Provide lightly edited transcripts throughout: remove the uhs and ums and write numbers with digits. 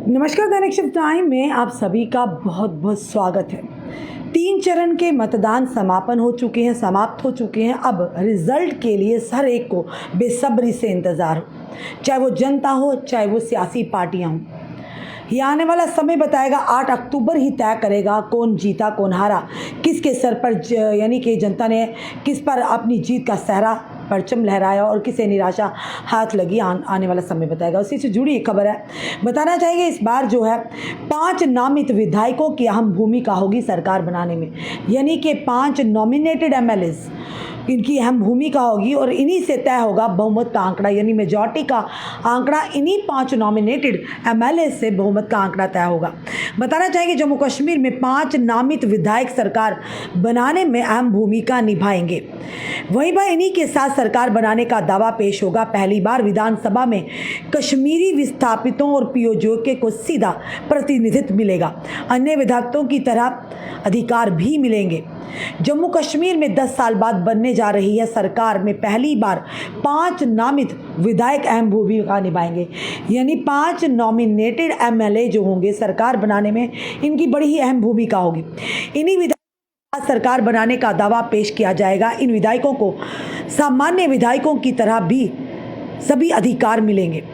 नमस्कार, दैनिक shift time में आप सभी का बहुत बहुत स्वागत है। 3 चरण के मतदान समाप्त हो चुके हैं। अब रिजल्ट के लिए हर एक को बेसब्री से इंतज़ार हो, चाहे वो जनता हो, चाहे वो सियासी पार्टियां हों। ये आने वाला समय बताएगा। 8 अक्टूबर ही तय करेगा कौन जीता कौन हारा, किसके सर पर यानी कि जनता ने किस पर अपनी जीत का सहरा परचम लहराया और किसे निराशा हाथ लगी, आने वाला समय बताएगा। उसी से जुड़ी एक खबर है, बताना चाहेंगे। इस बार जो है 5 नामित विधायकों की अहम भूमिका होगी सरकार बनाने में, यानी कि 5 नॉमिनेटेड एमएलएज, इनकी अहम भूमिका होगी और इन्हीं से तय होगा बहुमत का आंकड़ा, यानी मेजॉरिटी का आंकड़ा इन्हीं 5 नॉमिनेटेड एमएलए से बहुमत का आंकड़ा तय होगा। बताना चाहेंगे जम्मू कश्मीर में 5 नामित विधायक सरकार बनाने में अहम भूमिका निभाएंगे। वहीं पर इन्हीं के साथ सरकार बनाने का दावा पेश होगा। पहली बार विधानसभा में कश्मीरी विस्थापितों और पीओजे को सीधा प्रतिनिधित्व मिलेगा। अन्य विधायकों की तरह अधिकार भी मिलेंगे। जम्मू कश्मीर में 10 साल बाद बनने जा रही है सरकार में पहली बार 5 नामित विधायक अहम भूमिका निभाएंगे, यानी 5 नॉमिनेटेड एमएलए जो होंगे सरकार बनाने में, इनकी बड़ी ही अहम भूमिका होगी। इन्हीं विधायकों सरकार बनाने का दावा पेश किया जाएगा। इन विधायकों को सामान्य विधायकों की तरह भी सभी अधिकार मिलेंगे।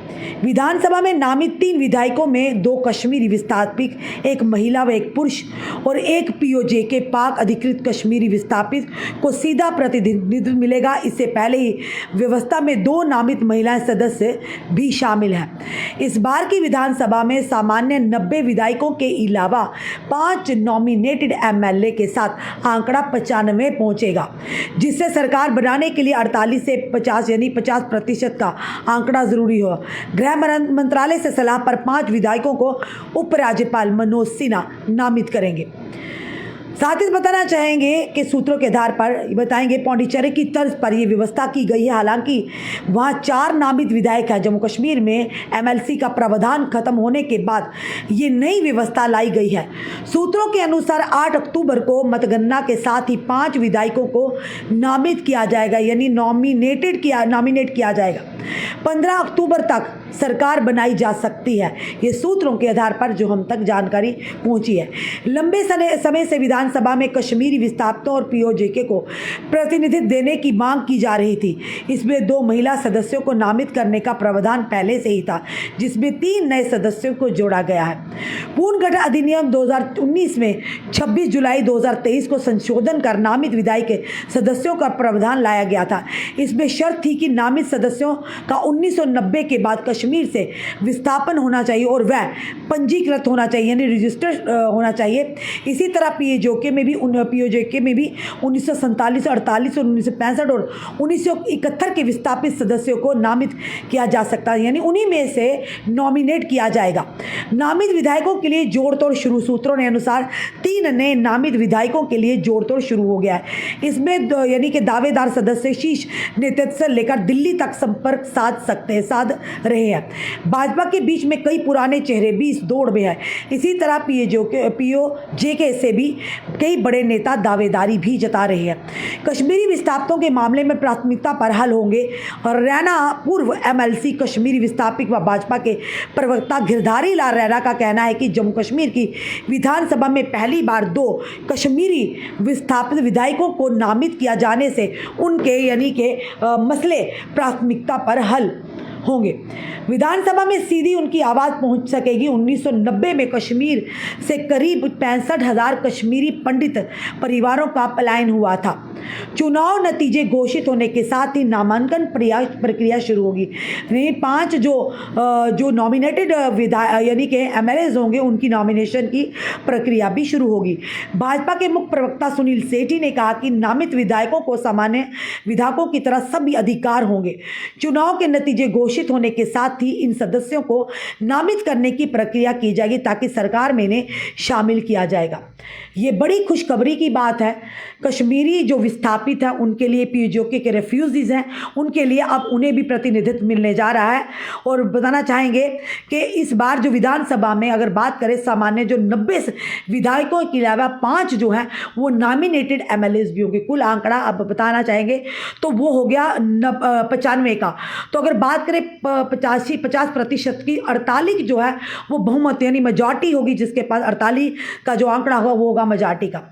विधानसभा में नामित 3 विधायकों में 2 कश्मीरी विस्थापित, 1 महिला व 1 पुरुष और 1 पीओजे के पाक अधिकृत कश्मीरी विस्थापित को सीधा प्रतिनिधित्व मिलेगा। इससे पहले ही व्यवस्था में 2 नामित महिला सदस्य भी शामिल हैं। इस बार की विधानसभा में सामान्य 90 विधायकों के अलावा 5 नॉमिनेटेड एमएलए के साथ आंकड़ा 95 पहुंचेगा, जिससे सरकार बनाने के लिए 48 से 50 यानी 50% का आंकड़ा जरूरी होगा। गृह मंत्रालय से सलाह पर 5 विधायकों को उपराज्यपाल मनोज सिन्हा नामित करेंगे। साथ ही बताना चाहेंगे कि सूत्रों के आधार पर बताएंगे पौंडीचेरी की तर्ज पर यह व्यवस्था की गई है। हालांकि वहां 4 नामित विधायक हैं। जम्मू कश्मीर में एमएलसी का प्रावधान खत्म होने के बाद ये नई व्यवस्था लाई गई है। सूत्रों के अनुसार 8 अक्टूबर को मतगणना के साथ ही 5 विधायकों को नामित किया जाएगा, यानी नॉमिनेट किया जाएगा। 15 अक्टूबर तक सरकार बनाई जा सकती है, ये सूत्रों के आधार पर जो हम तक जानकारी पहुंची है। लंबे समय से विधानसभा में कश्मीरी विस्थापितों और पीओजे को प्रतिनिधित्व देने की मांग की जा रही थी। इसमें 2 महिला सदस्यों को नामित करने का प्रावधान पहले से ही था, जिसमें 3 नए सदस्यों को जोड़ा गया है। पूर्ण गठन अधिनियम 2019 में 26 जुलाई 2023 को संशोधन कर नामित विधायक सदस्यों का प्रावधान लाया गया था। इसमें शर्त थी कि नामित सदस्यों का 1990 के बाद कश्मीर से विस्थापन होना चाहिए और वह पंजीकृत होना चाहिए, यानी रजिस्टर्ड होना चाहिए। इसी तरह पीओजे में भी 1947, 48 और 1965 और 1971 के विस्थापित सदस्यों को नामित किया जा सकता है, यानी उन्हीं में से नॉमिनेट किया जाएगा। नामित विधायकों के लिए जोड़तोड़ शुरू। सूत्रों ने अनुसार 3 नए नामित विधायकों के लिए जोड़तोड़ शुरू हो गया है। इसमें यानी कि दावेदार सदस्य शीर्ष नेतृत्व से लेकर दिल्ली तक संपर्क साध रहे हैं। भाजपा के बीच में कई पुराने चेहरे भी इस दौड़ में है। इसी तरह पीओजे के से भी कई बड़े नेता दावेदारी भी जता रहे हैं। कश्मीरी विस्थापितों के मामले में प्राथमिकता पर हल होंगे और रैना पूर्व एमएलसी कश्मीरी विस्थापित व भाजपा के प्रवक्ता गिरधारी लाल रैना का कहना है कि जम्मू कश्मीर की विधानसभा में पहली बार 2 कश्मीरी विस्थापित विधायकों को नामित किया जाने से उनके यानी के मसले प्राथमिकता पर हल होंगे। विधानसभा में सीधी उनकी आवाज़ पहुंच सकेगी। 1990 में कश्मीर से करीब 65,000 कश्मीरी पंडित परिवारों का पलायन हुआ था। चुनाव नतीजे घोषित होने के साथ ही नामांकन प्रक्रिया शुरू होगी। 5 जो नॉमिनेटेड यानी कि एमएलएज होंगे, उनकी नॉमिनेशन की प्रक्रिया भी शुरू होगी। भाजपा के मुख्य प्रवक्ता सुनील सेठी ने कहा कि नामित विधायकों को सामान्य विधायकों की तरह सभी अधिकार होंगे। चुनाव के नतीजे घोषित होने के साथ ही इन सदस्यों को नामित करने की प्रक्रिया की जाएगी, ताकि सरकार में इन्हें शामिल किया जाएगा। ये बड़ी खुशखबरी की बात है। कश्मीरी जो विस्थापित हैं उनके लिए, पीओजे के रेफ्यूजीज हैं उनके लिए अब उन्हें भी प्रतिनिधित्व मिलने जा रहा है। और बताना चाहेंगे कि इस बार जो विधानसभा में अगर बात करें, सामान्य जो 90 विधायकों के अलावा 5 जो हैं वो नॉमिनेटेड एमएलएज भी होंगे। कुल आंकड़ा अब बताना चाहेंगे तो वो हो गया 95 का। तो अगर बात करें 50% की 48 जो है वो बहुमत यानी मेजॉरिटी होगी, जिसके पास 48 का जो आंकड़ा होगा वो होगा मेजॉरिटी का।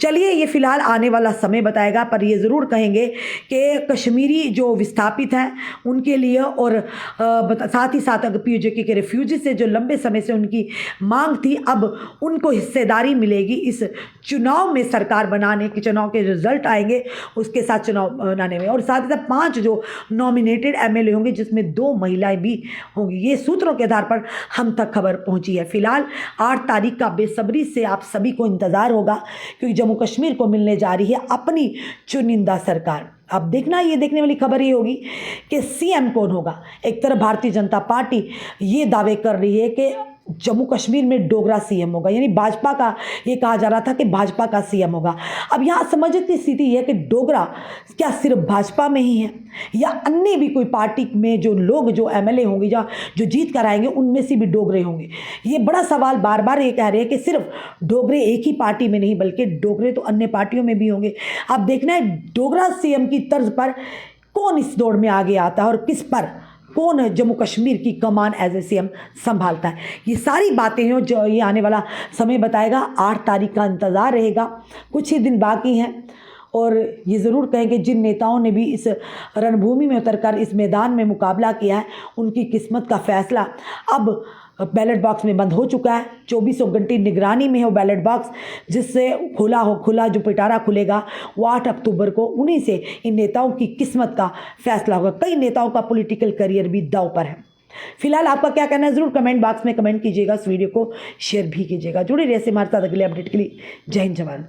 चलिए ये फिलहाल आने वाला समय बताएगा, पर ये ज़रूर कहेंगे कि कश्मीरी जो विस्थापित हैं उनके लिए और साथ ही साथ अगर पीओके के रेफ्यूजी से जो लंबे समय से उनकी मांग थी, अब उनको हिस्सेदारी मिलेगी इस चुनाव में, सरकार बनाने के चुनाव के रिजल्ट आएंगे उसके साथ चुनाव बनाने में। और साथ ही साथ 5 जो नॉमिनेटेड एमएलए होंगे जिसमें 2 महिलाएं भी होंगी। ये सूत्रों के आधार पर हम तक खबर पहुंची है। फिलहाल 8 तारीख का बेसब्री से आप सभी को इंतज़ार होगा, क्योंकि जम्मू कश्मीर को मिलने जा रही है अपनी चुनिंदा सरकार। अब देखना, ये देखने वाली खबर ये होगी कि सीएम कौन होगा। एक तरफ भारतीय जनता पार्टी ये दावे कर रही है कि जम्मू कश्मीर में डोगरा सीएम होगा, यानी भाजपा का, ये कहा जा रहा था कि भाजपा का सीएम होगा। अब यहाँ समझने की स्थिति है कि डोगरा क्या सिर्फ भाजपा में ही है या अन्य भी कोई पार्टी में जो लोग, जो एमएलए होंगे या जो जीत कर आएंगे उनमें से भी डोगरे होंगे। ये बड़ा सवाल बार बार ये कह रहे हैं कि सिर्फ डोगरे एक ही पार्टी में नहीं बल्कि डोगरे तो अन्य पार्टियों में भी होंगे। अब देखना है डोगरा सीएम की तर्ज पर कौन इस दौड़ में आगे आता है और किस पर कौन जम्मू कश्मीर की कमान एज ए सीएम संभालता है। ये सारी बातें हैं जो ये आने वाला समय बताएगा। 8 तारीख का इंतज़ार रहेगा, कुछ ही दिन बाकी हैं। और ये ज़रूर कहें कि जिन नेताओं ने भी इस रणभूमि में उतरकर इस मैदान में मुकाबला किया है, उनकी किस्मत का फैसला अब बैलेट बॉक्स में बंद हो चुका है। 24 घंटे निगरानी में है वो बैलेट बॉक्स, जिससे खुला जो पिटारा खुलेगा वो 8 अक्टूबर को उन्हीं से इन नेताओं की किस्मत का फैसला होगा। कई नेताओं का पॉलिटिकल करियर भी दांव पर है। फिलहाल आपका क्या कहना है ज़रूर कमेंट बॉक्स में कमेंट कीजिएगा। इस वीडियो को शेयर भी कीजिएगा। जुड़े रहिए हमारे साथ अगले अपडेट के लिए। जय हिंद जवान।